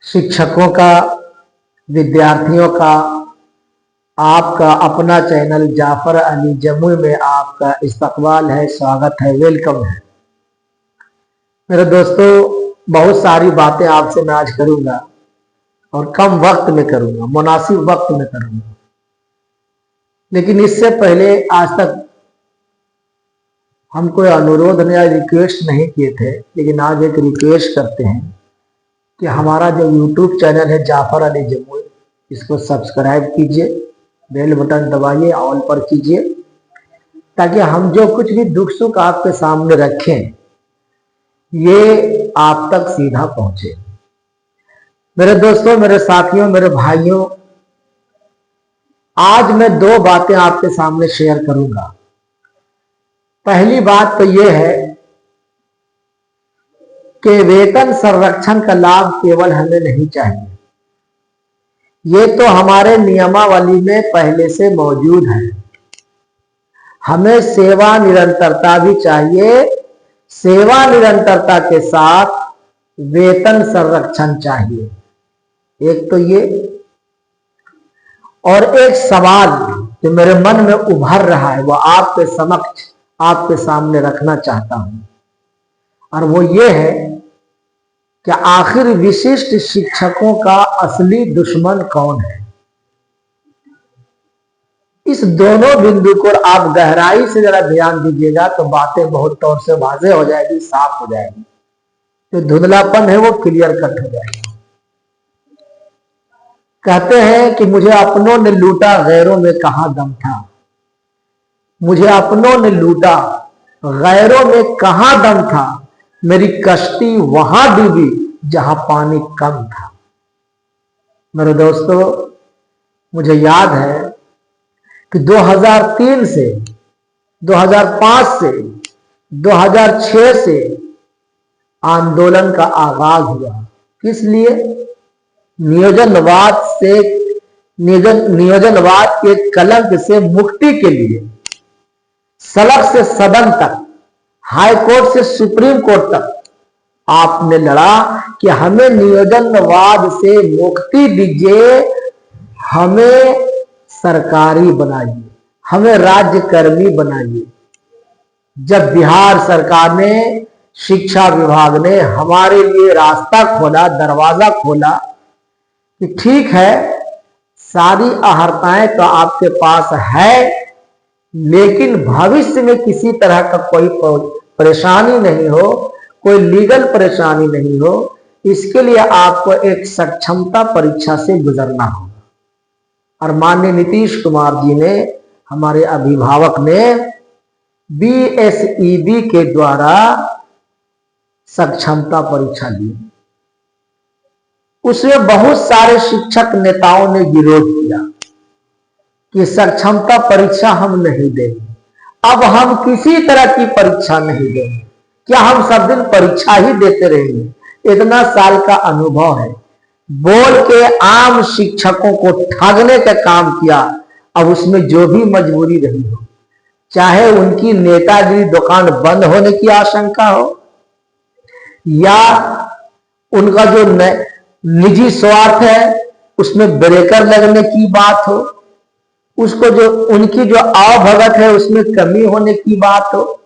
शिक्षकों का, विद्यार्थियों का, आपका अपना चैनल जाफर अली जमुई में आपका इस्तकबाल है, स्वागत है, वेलकम है। मेरे दोस्तों, बहुत सारी बातें आपसे मैं आज करूंगा और कम वक्त में करूंगा, मुनासिब वक्त में करूंगा। लेकिन इससे पहले आज तक हम कोई अनुरोध या रिक्वेस्ट नहीं किए थे, लेकिन आज एक रिक्वेस्ट करते हैं कि हमारा जो YouTube चैनल है जाफर अली जमुई, इसको सब्सक्राइब कीजिए, बेल बटन दबाइए, ऑल पर कीजिए, ताकि हम जो कुछ भी दुख सुख आपके सामने रखें ये आप तक सीधा पहुंचे। मेरे दोस्तों, मेरे साथियों, मेरे भाइयों, आज मैं दो बातें आपके सामने शेयर करूंगा। पहली बात तो यह है कि वेतन संरक्षण का लाभ केवल हमें नहीं चाहिए, ये तो हमारे नियमावली में पहले से मौजूद है। हमें सेवा निरंतरता भी चाहिए, सेवा निरंतरता के साथ वेतन संरक्षण चाहिए। एक तो ये, और एक सवाल जो मेरे मन में उभर रहा है वो आपके समक्ष, आपके सामने रखना चाहता हूं, और वो ये है कि आखिर विशिष्ट शिक्षकों का असली दुश्मन कौन है। इस दोनों बिंदु को आप गहराई से जरा ध्यान दीजिएगा तो बातें बहुत तौर से वाज़ेह हो जाएगी, साफ हो जाएगी, जो धुंधलापन है वो क्लियर कट हो जाएगा। कहते हैं कि मुझे अपनों ने लूटा, गैरों में कहां दम था। मुझे अपनों ने लूटा, गैरों में कहां दम था, मेरी कश्ती वहां डूबी जहां पानी कम था। मेरे दोस्तों, मुझे याद है कि 2003 से 2005 से 2006 से आंदोलन का आगाज हुआ। किस लिए? नियोजनवाद के कलंक से मुक्ति के लिए। सड़क से सदन तक, हाई कोर्ट से सुप्रीम कोर्ट तक आपने लड़ा कि हमें नियोजनवाद से मुक्ति दीजिए, हमें सरकारी बनाइए, हमें राज्यकर्मी बनाइए। जब बिहार सरकार ने, शिक्षा विभाग ने हमारे लिए रास्ता खोला, दरवाजा खोला कि ठीक है, सारी अहर्ताएं तो आपके पास है, लेकिन भविष्य में किसी तरह का कोई परेशानी नहीं हो, कोई लीगल परेशानी नहीं हो, इसके लिए आपको एक सक्षमता परीक्षा से गुजरना होगा। और माननीय नीतीश कुमार जी ने, हमारे अभिभावक ने BSEB के द्वारा सक्षमता परीक्षा ली। उसमें बहुत सारे शिक्षक नेताओं ने विरोध किया कि सक्षमता परीक्षा हम नहीं देंगे, अब हम किसी तरह की परीक्षा नहीं देंगे। क्या हम सब दिन परीक्षा ही देते रहेंगे? इतना साल का अनुभव है, बोल के आम शिक्षकों को ठगने का काम किया। अब उसमें जो भी मजबूरी रही हो, चाहे उनकी नेतागिरी दुकान बंद होने की आशंका हो, या उनका जो निजी स्वार्थ है उसमें ब्रेकर लगने की बात हो, उसको जो उनकी जो आवभगत है उसमें कमी होने की बात हो,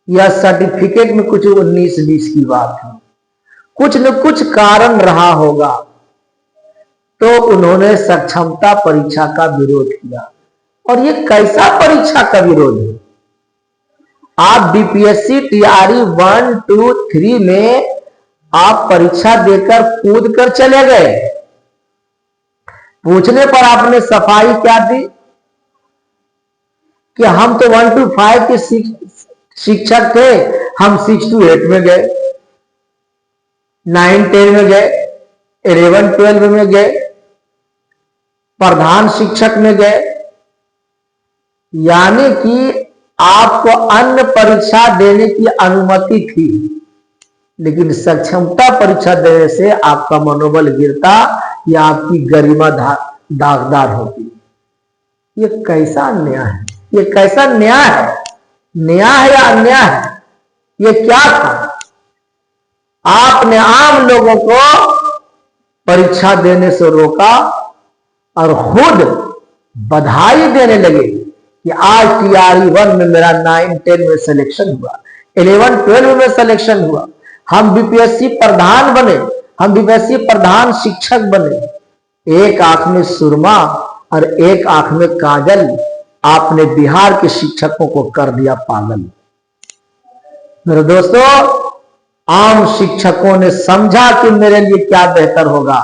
या सर्टिफिकेट में कुछ 19-20 की बात हो, कुछ न कुछ कारण रहा होगा, तो उन्होंने सक्षमता परीक्षा का विरोध किया। और ये कैसा परीक्षा का विरोध है? आप BPSC TRE 1, 2, 3 में आप परीक्षा देकर कूद कर चले गए। पूछने पर आपने सफाई क्या दी कि हम तो 1 to 5 के शिक्षक थे, हम 6 to 8 में गए, 9, 10 में गए, 11, 12 में गए, प्रधान शिक्षक में गए। यानी कि आपको अन्य परीक्षा देने की अनुमति थी, लेकिन सक्षमता परीक्षा देने से आपका मनोबल गिरता या आपकी गरिमा दागदार होती। ये कैसा अन्याय है? ये कैसा न्याय है? न्याय है या अन्याय है? ये क्या था? आपने आम लोगों को परीक्षा देने से रोका और खुद बधाई देने लगे कि आज TRE 1 में मेरा 9-10 में सिलेक्शन हुआ, 11-12 में सिलेक्शन हुआ, हम BPSC प्रधान बने, हम BPSC प्रधान शिक्षक बने। एक आंख में सुरमा और एक आंख में काजल, आपने बिहार के शिक्षकों को कर दिया पागल। मेरे दोस्तों, आम शिक्षकों ने समझा कि मेरे लिए क्या बेहतर होगा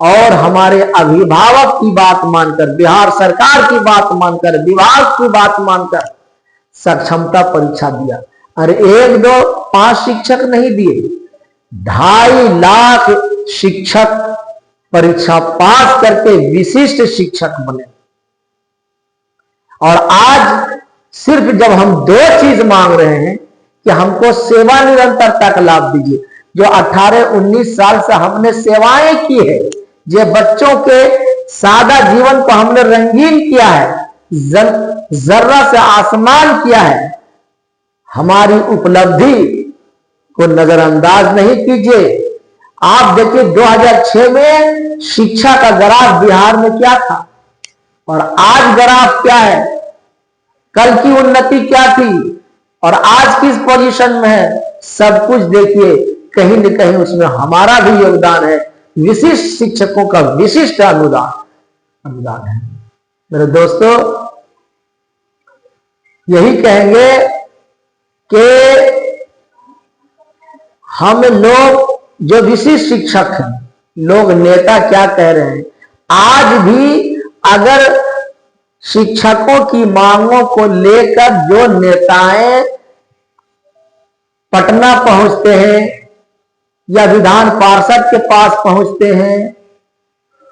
और हमारे अभिभावक की बात मानकर, बिहार सरकार की बात मानकर, विभाग की बात मानकर सक्षमता परीक्षा दिया। अरे 1, 2, 5 शिक्षक नहीं दिए, 2.5 लाख शिक्षक परीक्षा पास करके विशिष्ट शिक्षक बने। और आज सिर्फ जब हम 2 चीज मांग रहे हैं कि हमको सेवा निरंतरता का लाभ दीजिए, जो 18-19 साल से हमने सेवाएं की है, जो बच्चों के सादा जीवन को हमने रंगीन किया है, जर्रा से आसमान किया है, हमारी उपलब्धि को नजरअंदाज नहीं कीजिए। आप देखिए 2006 में शिक्षा का ग्राफ बिहार में क्या था और आज ग्राफ क्या है, कल की उन्नति क्या थी और आज किस पोजीशन में है, सब कुछ देखिए। कहीं न कहीं उसमें हमारा भी योगदान है, विशिष्ट शिक्षकों का विशिष्ट अनुदान है। मेरे दोस्तों, यही कहेंगे कि हम लोग जो विशिष्ट शिक्षक हैं, लोग नेता क्या कह रहे हैं, आज भी अगर शिक्षकों की मांगों को लेकर जो नेताएं पटना पहुंचते हैं या विधान पार्षद के पास पहुंचते हैं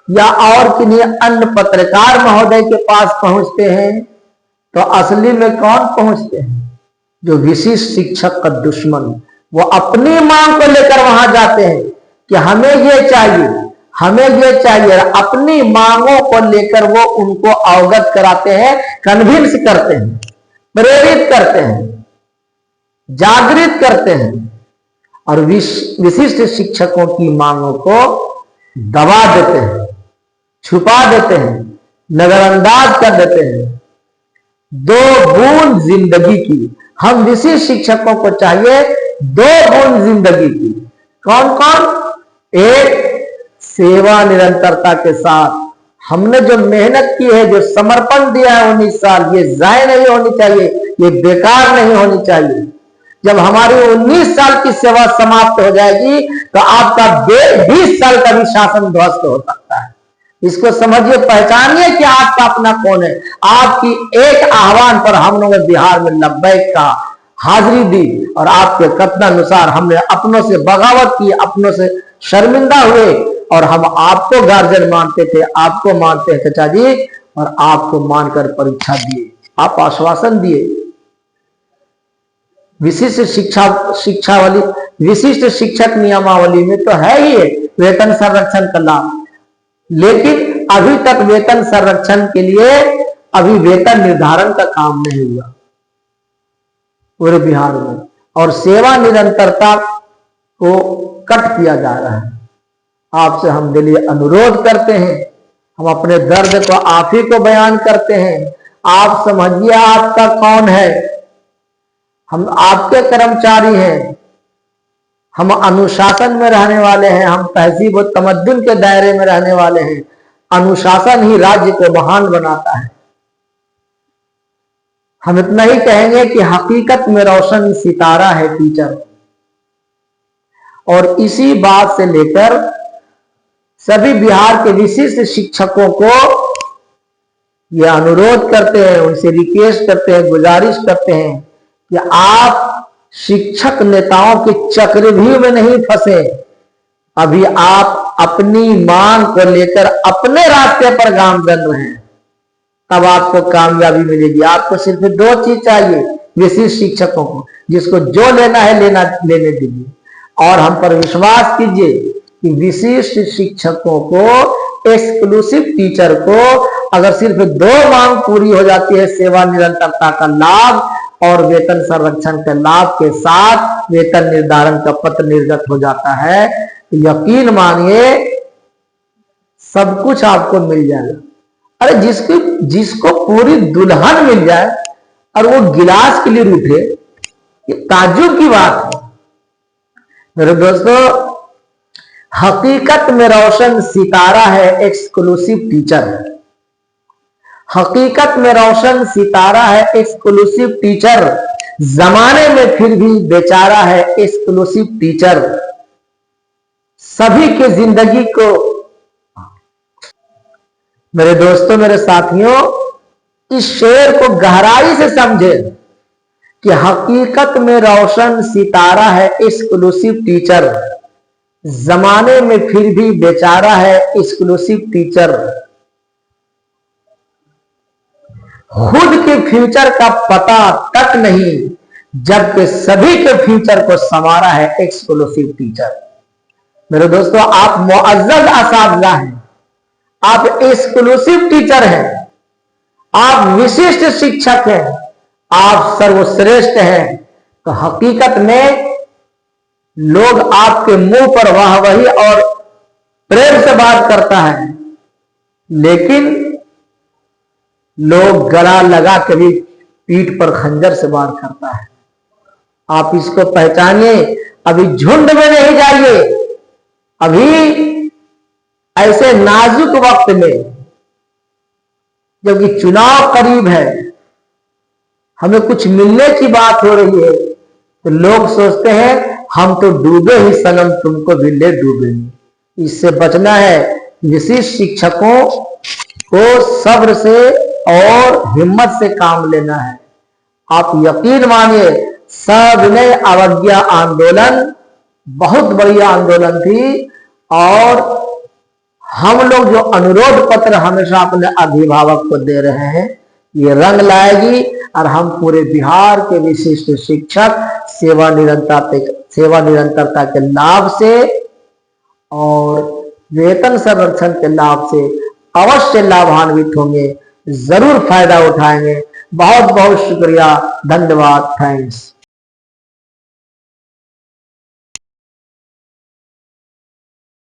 या और किन्हीं अन्य पत्रकार महोदय के पास पहुंचते हैं, तो असली में कौन पहुंचते हैं? जो विशिष्ट शिक्षक का दुश्मन। वो अपनी मांग को लेकर वहां जाते हैं कि हमें ये चाहिए, हमें ये चाहिए। अपनी मांगों को लेकर वो उनको अवगत कराते हैं, कन्विंस करते हैं, प्रेरित करते हैं, जागृत करते हैं और विशिष्ट शिक्षकों की मांगों को दबा देते हैं, छुपा देते हैं, नजरअंदाज कर देते हैं। 2 बूंद जिंदगी की, हम विशिष्ट शिक्षकों को चाहिए 2 बूंद जिंदगी की। कौन कौन? एक, सेवा निरंतरता के साथ हमने जो मेहनत की है, जो समर्पण दिया है 19 साल, ये जाया नहीं होनी चाहिए, ये बेकार नहीं होनी चाहिए। जब हमारी 19 साल की सेवा समाप्त हो जाएगी तो आपका 20 साल का भी शासन ध्वस्त हो सकता है। इसको समझिए, पहचानिए कि आपका अपना कौन है। आपकी एक आह्वान पर हम लोगों ने बिहार में लब्बैक का हाजिरी दी और आपके कथनानुसार हमने अपनों से बगावत की, अपनों से शर्मिंदा हुए और हम आपको गार्जियन मानते थे, आपको मानते हैं चाचा जी, और आपको मानकर परीक्षा दिए, आप आश्वासन दिए। विशिष्ट शिक्षा वाली, विशिष्ट शिक्षक नियमावली में तो है ही है वेतन संरक्षण का लाभ, लेकिन अभी तक वेतन संरक्षण के लिए अभी वेतन निर्धारण का काम नहीं हुआ पूरे बिहार में, और सेवा निरंतरता को कट किया जा रहा है। आपसे हम दिली अनुरोध करते हैं, हम अपने दर्द को आप ही को बयान करते हैं। आप समझिए आपका कौन है। हम आपके कर्मचारी हैं, हम अनुशासन में रहने वाले हैं, हम तहजीब और तमद्दुन के दायरे में रहने वाले हैं। अनुशासन ही राज्य को महान बनाता है। हम इतना ही कहेंगे कि हकीकत में रोशन सितारा है टीचर, और इसी बात से लेकर सभी बिहार के विशिष्ट शिक्षकों को यह अनुरोध करते हैं, उनसे रिक्वेस्ट करते हैं, गुजारिश करते हैं कि आप शिक्षक नेताओं के चक्रव्यूह में नहीं फंसे। अभी आप अपनी मांग को लेकर अपने रास्ते पर गामजन रहे हैं, तब आपको कामयाबी मिलेगी। आपको सिर्फ 2 चीज चाहिए विशिष्ट शिक्षकों को, जिसको जो लेना है लेने दीजिए, और हम पर विश्वास कीजिए कि विशिष्ट शिक्षकों को, एक्सक्लूसिव टीचर को अगर सिर्फ 2 मांग पूरी हो जाती है, सेवा निरंतरता का लाभ और वेतन संरक्षण के लाभ के साथ वेतन निर्धारण का पत्र निर्गत हो जाता है, तो यकीन मानिए सब कुछ आपको मिल जाएगा। अरे जिसको पूरी दुल्हन मिल जाए और वो गिलास के लिए रूठे, ये ताज्जुब की बात है। मेरे दोस्तों, हकीकत में रोशन सितारा है एक्सक्लूसिव टीचर। हकीकत में रोशन सितारा है एक्सक्लूसिव टीचर, जमाने में फिर भी बेचारा है एक्सक्लूसिव टीचर। सभी के जिंदगी को, मेरे दोस्तों, मेरे साथियों, इस शेर को गहराई से समझे कि हकीकत में रोशन सितारा है एक्सक्लूसिव टीचर, जमाने में फिर भी बेचारा है एक्सक्लूसिव टीचर। खुद के फ्यूचर का पता तक नहीं, जबकि सभी के फ्यूचर को संवारा है एक्सक्लूसिव टीचर। मेरे दोस्तों, आप मुअज़्ज़ज़ असातिज़ा हैं, आप एक्सक्लूसिव टीचर हैं, आप विशिष्ट शिक्षक हैं, आप सर्वश्रेष्ठ हैं। तो हकीकत में लोग आपके मुंह पर वाहवाही और प्रेम से बात करता है, लेकिन लोग गला लगा के भी पीठ पर खंजर से वार करता है। आप इसको पहचानिए, अभी झुंड में नहीं जाइए। अभी ऐसे नाजुक वक्त में, जबकि चुनाव करीब है, हमें कुछ मिलने की बात हो रही है, तो लोग सोचते हैं हम तो डूबे ही सनम, तुमको भी ले डूबेंगे। इससे बचना है। विशिष्ट शिक्षकों को सब्र से और हिम्मत से काम लेना है। आप यकीन मानिए, सविनय अवज्ञा आंदोलन बहुत बड़ी आंदोलन थी, और हम लोग जो अनुरोध पत्र हमेशा अपने अभिभावक को दे रहे हैं, ये रंग लाएगी, और हम पूरे बिहार के विशिष्ट शिक्षक सेवा निरंतरता के लाभ से और वेतन संरक्षण के लाभ से अवश्य लाभान्वित होंगे, जरूर फायदा उठाएंगे। बहुत बहुत शुक्रिया, धन्यवाद, थैंक्स।